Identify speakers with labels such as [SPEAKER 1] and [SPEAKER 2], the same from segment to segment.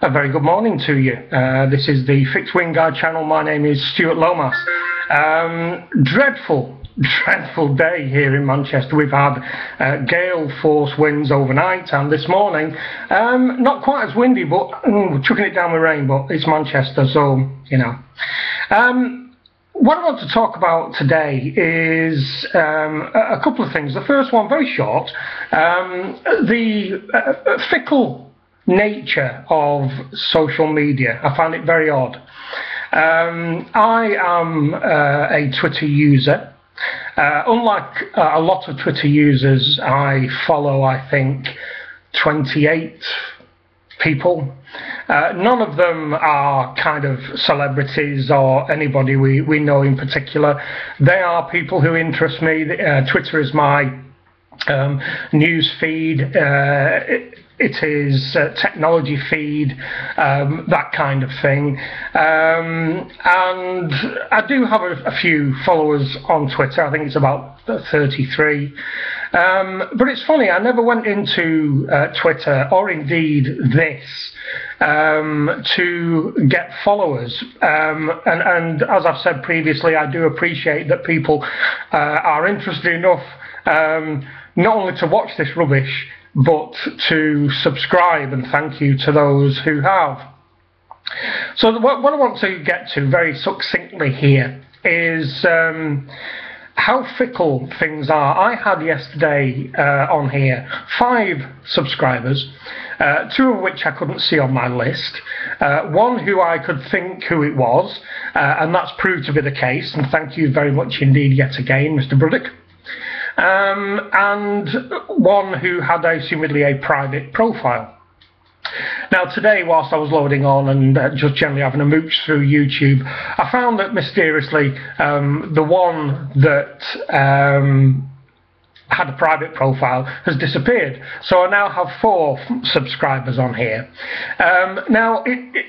[SPEAKER 1] A very good morning to you. This is the Fixed Wing Guide channel. My name is Stuart Lomas. Dreadful day here in Manchester. We've had gale force winds overnight, and this morning not quite as windy, but chucking it down with rain, but it's Manchester, so you know. What I want to talk about today is a couple of things. The first one, very short, the fickle nature of social media. I find it very odd. I am a Twitter user. Unlike a lot of Twitter users, I follow, I think, 28 people. None of them are kind of celebrities or anybody we know in particular. They are people who interest me. Twitter is my news feed. It is technology feed, that kind of thing. And I do have a few followers on Twitter. I think it's about 33. But it's funny, I never went into Twitter, or indeed this, to get followers. And as I've said previously, I do appreciate that people are interested enough not only to watch this rubbish, but to subscribe, and thank you to those who have. So what I want to get to very succinctly here is how fickle things are. I had yesterday on here 5 subscribers, 2 of which I couldn't see on my list, 1 who I could think who it was, and that's proved to be the case, and thank you very much indeed yet again, Mr. Bruddock. And 1 who had assumedly a private profile. Now today, whilst I was loading on and just generally having a mooch through YouTube, I found that mysteriously the one that had a private profile has disappeared. So I now have 4 subscribers on here. Now it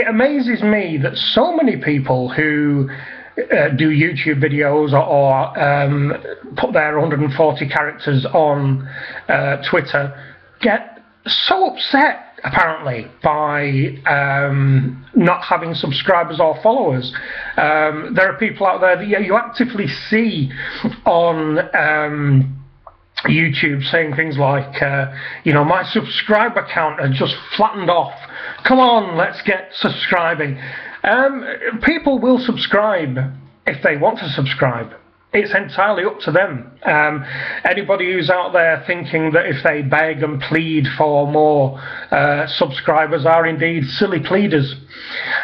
[SPEAKER 1] amazes me that so many people who do YouTube videos or put their 140 characters on Twitter get so upset apparently by not having subscribers or followers. There are people out there that you actively see on YouTube saying things like, you know, my subscriber count has just flattened off. Come on, let's get subscribing. People will subscribe if they want to subscribe. It's entirely up to them. Anybody who's out there thinking that if they beg and plead for more subscribers are indeed silly pleaders.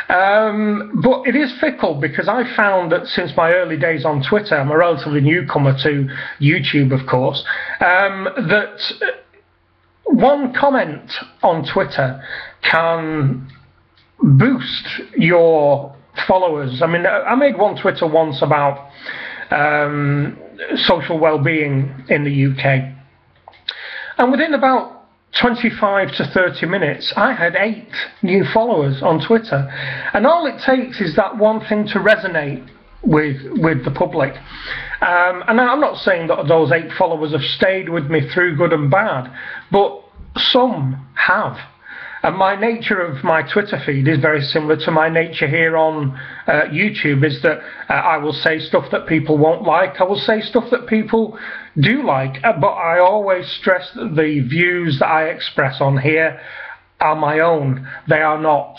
[SPEAKER 1] But it is fickle, because I found that since my early days on Twitter, I'm a relatively newcomer to YouTube, of course, that one comment on Twitter can boost your followers. I mean, I made one Twitter once about social well-being in the UK, and within about 25 to 30 minutes I had 8 new followers on Twitter, and all it takes is that one thing to resonate with the public. And I'm not saying that those 8 followers have stayed with me through good and bad, but some have. And my nature of my Twitter feed is very similar to my nature here on YouTube, is that I will say stuff that people won't like, I will say stuff that people do like, but I always stress that the views that I express on here are my own. They are not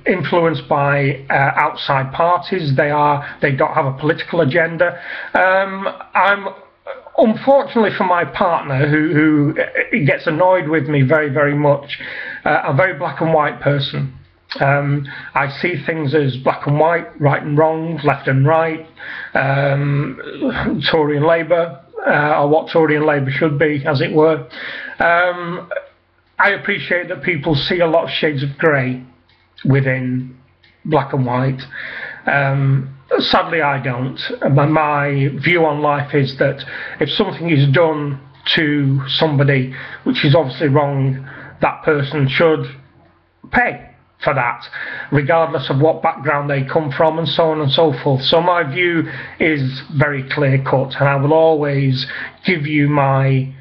[SPEAKER 1] influenced by outside parties. They don't have a political agenda. Unfortunately for my partner, who gets annoyed with me very, very much, a very black and white person. I see things as black and white, right and wrong, left and right, Tory and Labour, or what Tory and Labour should be, as it were. I appreciate that people see a lot of shades of grey within black and white. Sadly, I don't. My view on life is that if something is done to somebody which is obviously wrong, that person should pay for that, regardless of what background they come from, and so on and so forth. So my view is very clear cut, and I will always give you my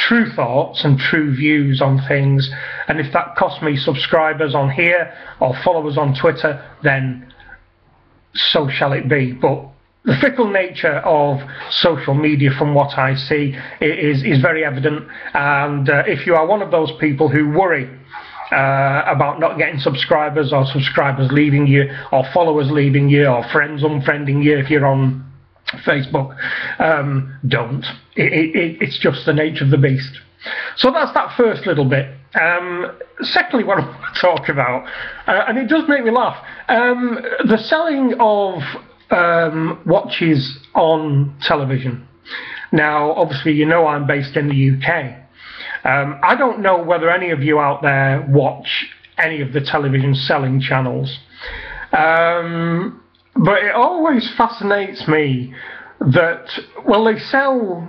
[SPEAKER 1] true thoughts and true views on things, and if that costs me subscribers on here or followers on Twitter, then so shall it be. But the fickle nature of social media, from what I see, is very evident, and if you are one of those people who worry about not getting subscribers, or subscribers leaving you, or followers leaving you, or friends unfriending you if you're on Facebook, don't. It's just the nature of the beast. So that's that first little bit. Secondly, what I want to talk about, and it does make me laugh, the selling of watches on television. Now, obviously, you know I'm based in the UK. I don't know whether any of you out there watch any of the television selling channels. But it always fascinates me that, well, they sell,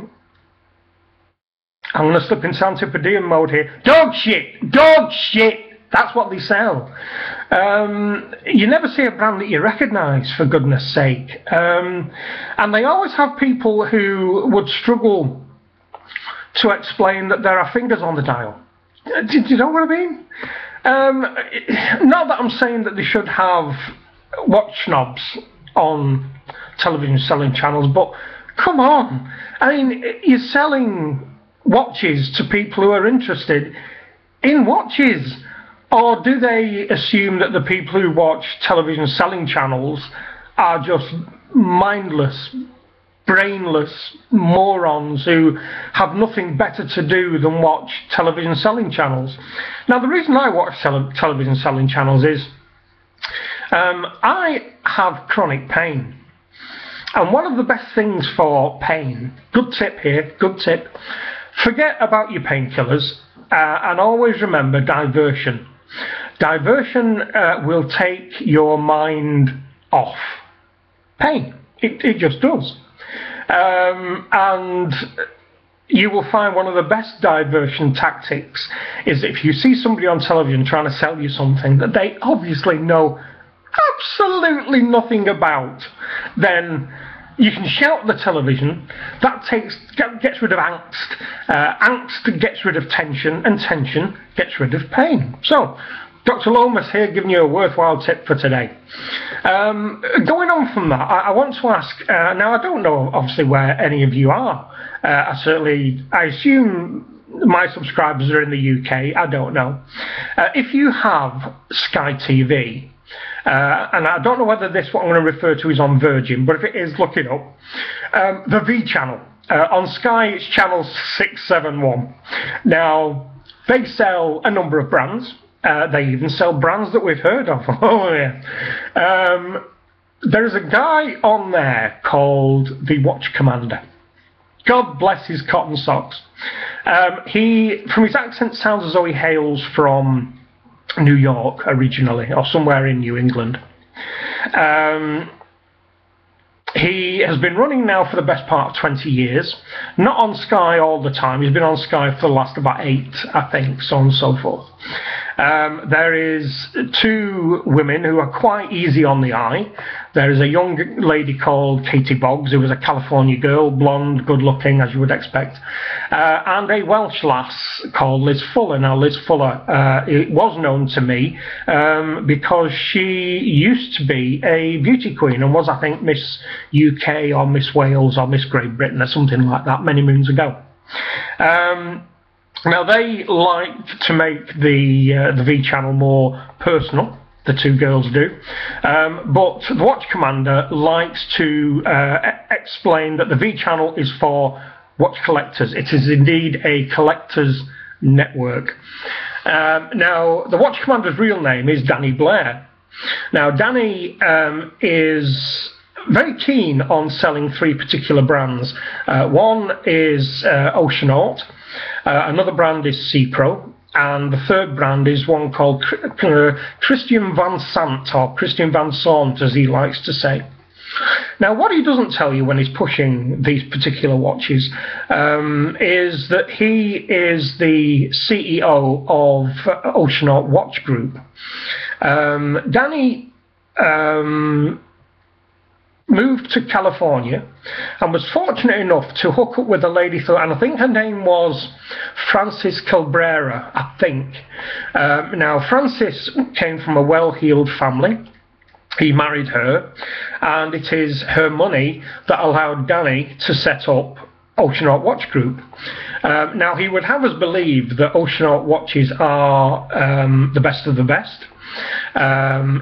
[SPEAKER 1] I'm going to slip into antipodean mode here, dog shit, dog shit, that's what they sell. You never see a brand that you recognise, for goodness sake. And they always have people who would struggle to explain that there are fingers on the dial. Do you know what I mean? Not that I'm saying that they should have watch snobs on television selling channels, but come on. I mean, you're selling watches to people who are interested in watches. Or do they assume that the people who watch television selling channels are just mindless, brainless morons who have nothing better to do than watch television selling channels? Now, the reason I watch television selling channels is I have chronic pain, and one of the best things for pain, good tip here, good tip, forget about your painkillers and always remember diversion. Diversion will take your mind off pain. It just does. And you will find one of the best diversion tactics is if you see somebody on television trying to sell you something that they obviously know absolutely nothing about, then you can shout at the television. That gets rid of angst. Angst gets rid of tension, and tension gets rid of pain. So, Dr. Lomas here giving you a worthwhile tip for today. Going on from that, I want to ask, now I don't know obviously where any of you are. I assume my subscribers are in the UK, I don't know. If you have Sky TV, and I don't know whether this, what I'm going to refer to, is on Virgin, but if it is, look it up. The V channel. On Sky, it's channel 671. Now, they sell a number of brands. They even sell brands that we've heard of. Oh, yeah. There is a guy on there called the Watch Commander. God bless his cotton socks. He, from his accent, sounds as though he hails from New York originally, or somewhere in New England. He has been running now for the best part of 20 years, not on Sky all the time. He's been on Sky for the last about 8, I think, so on and so forth. There is 2 women who are quite easy on the eye. There is a young lady called Katie Boggs, who was a California girl, blonde, good looking, as you would expect, and a Welsh lass called Liz Fuller. Now, Liz Fuller it was known to me because she used to be a beauty queen and was, I think, Miss UK or Miss Wales or Miss Great Britain or something like that many moons ago. Now, they like to make the V channel more personal, the 2 girls do, but the Watch Commander likes to explain that the V channel is for watch collectors. It is indeed a collectors network. Now, the Watch Commander's real name is Danny Blair. Now, Danny is very keen on selling 3 particular brands. One is Oceanaut. Another brand is C-Pro, and the 3rd brand is one called Christian Van Sant, or Christian Van Sant, as he likes to say. Now, what he doesn't tell you when he's pushing these particular watches is that he is the CEO of Oceanaut Watch Group. Danny moved to California and was fortunate enough to hook up with a lady, and I think her name was Frances Cabrera, I think. Now, Frances came from a well-heeled family. He married her, and it is her money that allowed Danny to set up Oceanaut Watch Group. Now, he would have us believe that Oceanaut watches are the best of the best.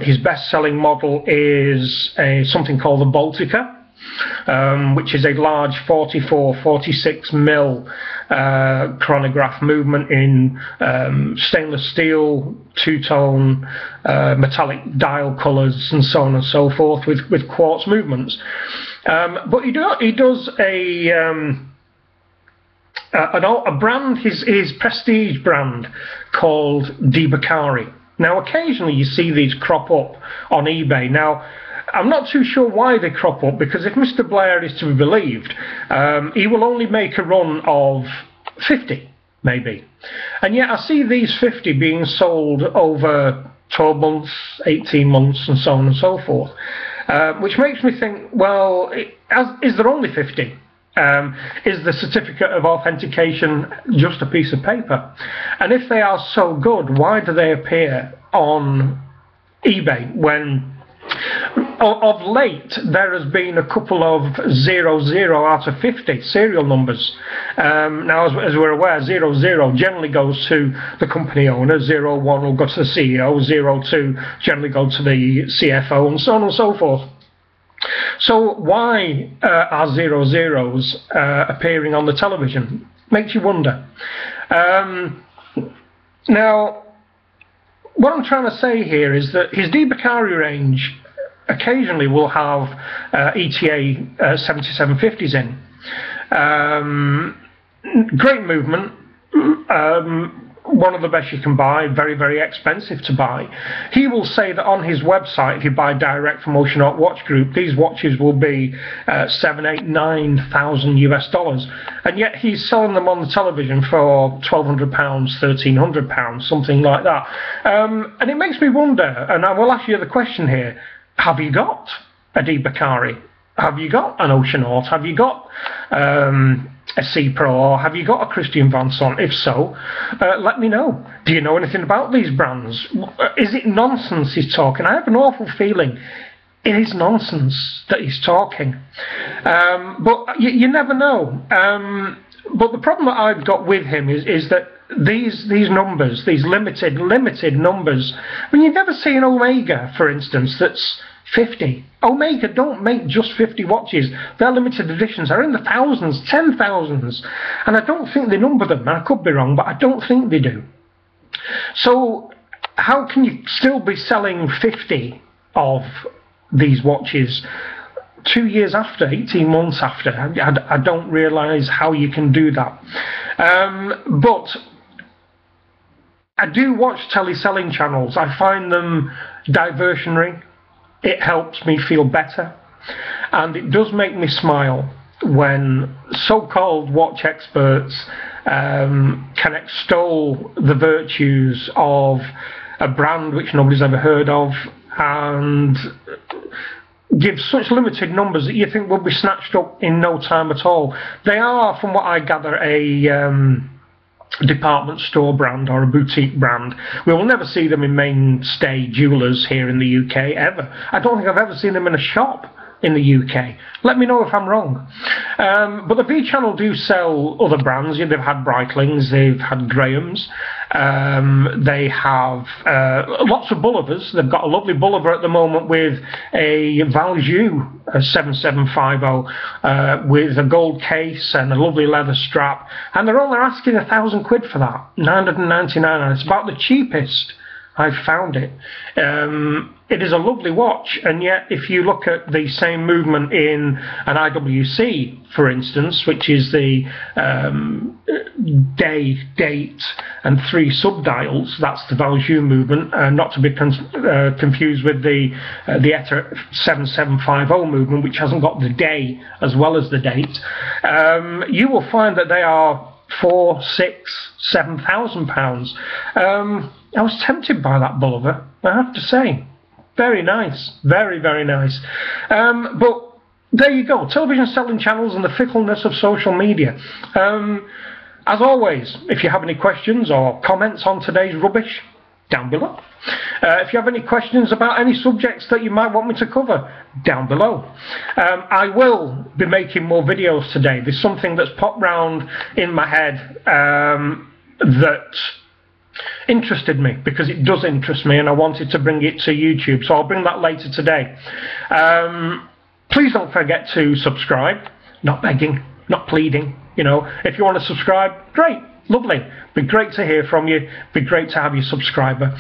[SPEAKER 1] His best-selling model is something called the Baltica, which is a large 44-46 mil chronograph movement in stainless steel, two-tone, metallic dial colours, and so on and so forth, with quartz movements. But he does a brand, his prestige brand, called DeBacari. Now, occasionally you see these crop up on eBay. Now, I'm not too sure why they crop up, because if Mr. Blair is to be believed, he will only make a run of 50, maybe. And yet I see these 50 being sold over 12 months, 18 months, and so on and so forth, which makes me think, well, is there only 50? Is the certificate of authentication just a piece of paper? And if they are so good, why do they appear on eBay when of late there has been a couple of 00 out of 50 serial numbers? Now, as we're aware, 00 generally goes to the company owner, 01 will go to the CEO, 02 generally go to the CFO, and so on and so forth. So why are 00s appearing on the television? Makes you wonder. Now, what I'm trying to say here is that his DeBacari range occasionally will have ETA 7750s in. Great movement. One of the best you can buy, very, very expensive to buy. He will say that on his website, if you buy direct from Oceanaut Watch Group, these watches will be $7,000, $8,000, $9,000 US, and yet he's selling them on the television for £1,200, £1,300, something like that. And it makes me wonder, and I will ask you the question here: have you got a DeBacari? Have you got an Oceanaut? Have you got a C Pro, or have you got a Christian Van Sant? If so, let me know. Do you know anything about these brands? Is it nonsense he's talking? I have an awful feeling it is nonsense that he's talking. But you never know. But the problem that I've got with him is that these numbers, these limited numbers, I mean, you never see an Omega, for instance, that's 50. Omega don't make just 50 watches. Their limited editions are in the thousands, 10,000s, and I don't think they number them. I could be wrong, but I don't think they do. So how can you still be selling 50 of these watches 2 years after, 18 months after? I don't realise how you can do that. But I do watch teleselling channels. I find them diversionary. It helps me feel better, and it does make me smile when so-called watch experts can extol the virtues of a brand which nobody's ever heard of and give such limited numbers that you think will be snatched up in no time at all. They are, from what I gather, a department store brand or a boutique brand. We will never see them in mainstay jewellers here in the UK ever. I don't think I've ever seen them in a shop in the UK. Let me know if I'm wrong. But the V Channel do sell other brands. They've had Breitlings, they've had Grahams, they have lots of Bullivers. They've got a lovely Bulliver at the moment with a Valjoux 7750 with a gold case and a lovely leather strap, and they're only asking £1,000 for that, 999, and it's about the cheapest I've found it. It is a lovely watch, and yet if you look at the same movement in an IWC, for instance, which is the day, date, and 3 subdials, that's the Valjoux movement, not to be confused with the ETA 7750 movement, which hasn't got the day as well as the date. You will find that they are £4,000, £6,000, £7,000. I was tempted by that Bulliver, I have to say. Very nice, very, very nice. But there you go, television selling channels and the fickleness of social media. As always, if you have any questions or comments on today's rubbish, down below. If you have any questions about any subjects that you might want me to cover, down below. I will be making more videos today. There's something that's popped round in my head that interested me, because it does interest me, and I wanted to bring it to YouTube, so I'll bring that later today. Please don't forget to subscribe. Not begging, not pleading, you know. If you want to subscribe, great, lovely. Be great to hear from you. Be great to have you subscriber.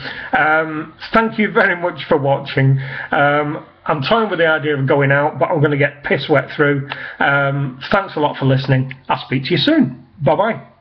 [SPEAKER 1] Thank you very much for watching. I'm toying with the idea of going out, but I'm going to get piss wet through. Thanks a lot for listening. I'll speak to you soon. Bye bye.